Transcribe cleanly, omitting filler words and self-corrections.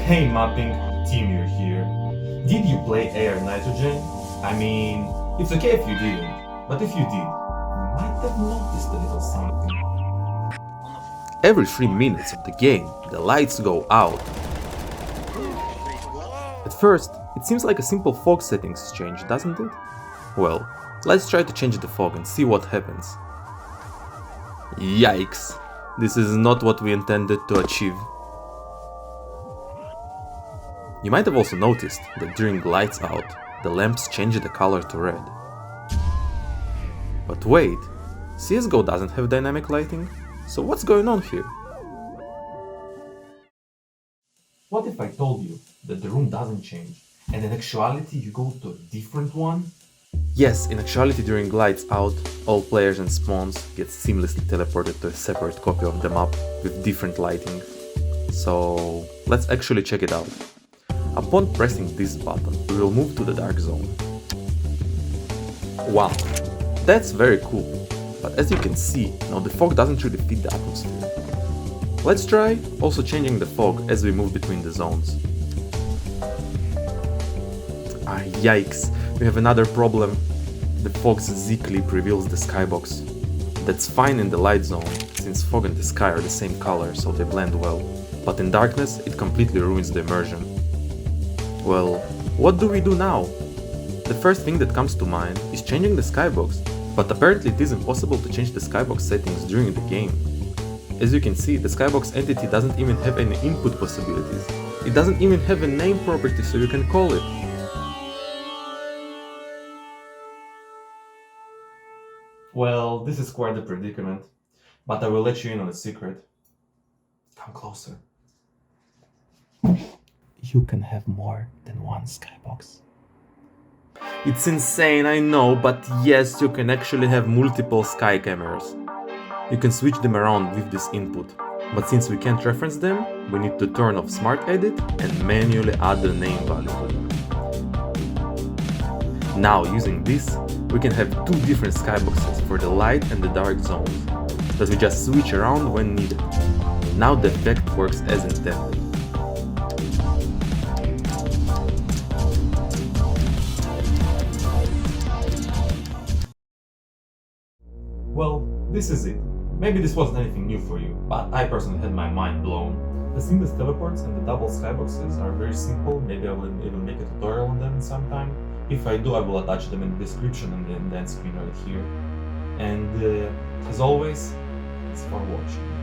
Hey mapping, Timur here. Did you play Air Nitrogen? I mean, it's okay if you didn't, but if you did, you might have noticed a little something. Every 3 minutes of the game, the lights go out. At first, it seems like a simple fog settings change, doesn't it? Well, let's try to change the fog and see what happens. Yikes! This is not what we intended to achieve. You might have also noticed that during lights out, the lamps change the color to red. But wait, CSGO doesn't have dynamic lighting, so what's going on here? What if I told you that the room doesn't change, and in actuality you go to a different one? Yes, in actuality during lights out, all players and spawns get seamlessly teleported to a separate copy of the map with different lighting. So let's actually check it out. Upon pressing this button, we will move to the dark zone. Wow, that's very cool, but as you can see, now the fog doesn't really fit the atmosphere. Let's try also changing the fog as we move between the zones. Yikes, we have another problem. The fog's Z-clip reveals the skybox. That's fine in the light zone, since fog and the sky are the same color, so they blend well. But in darkness, it completely ruins the immersion. Well, what do we do now? The first thing that comes to mind is changing the skybox, but apparently it is impossible to change the skybox settings during the game. As you can see, the skybox entity doesn't even have any input possibilities. It doesn't even have a name property so you can call it. Well, this is quite a predicament, but I will let you in on a secret. Come closer. You can have more than one skybox. It's insane, I know, but yes, you can actually have multiple sky cameras. You can switch them around with this input, but since we can't reference them, we need to turn off Smart Edit and manually add the name value. Now, using this, we can have two different skyboxes for the light and the dark zones, that we just switch around when needed. Now the effect works as intended. Well, this is it. Maybe this wasn't anything new for you, but I personally had my mind blown. The seamless teleports and the double skyboxes are very simple. Maybe I will even make a tutorial on them sometime. If I do, I will attach them in the description and the end screen right here. And as always, thanks for watching.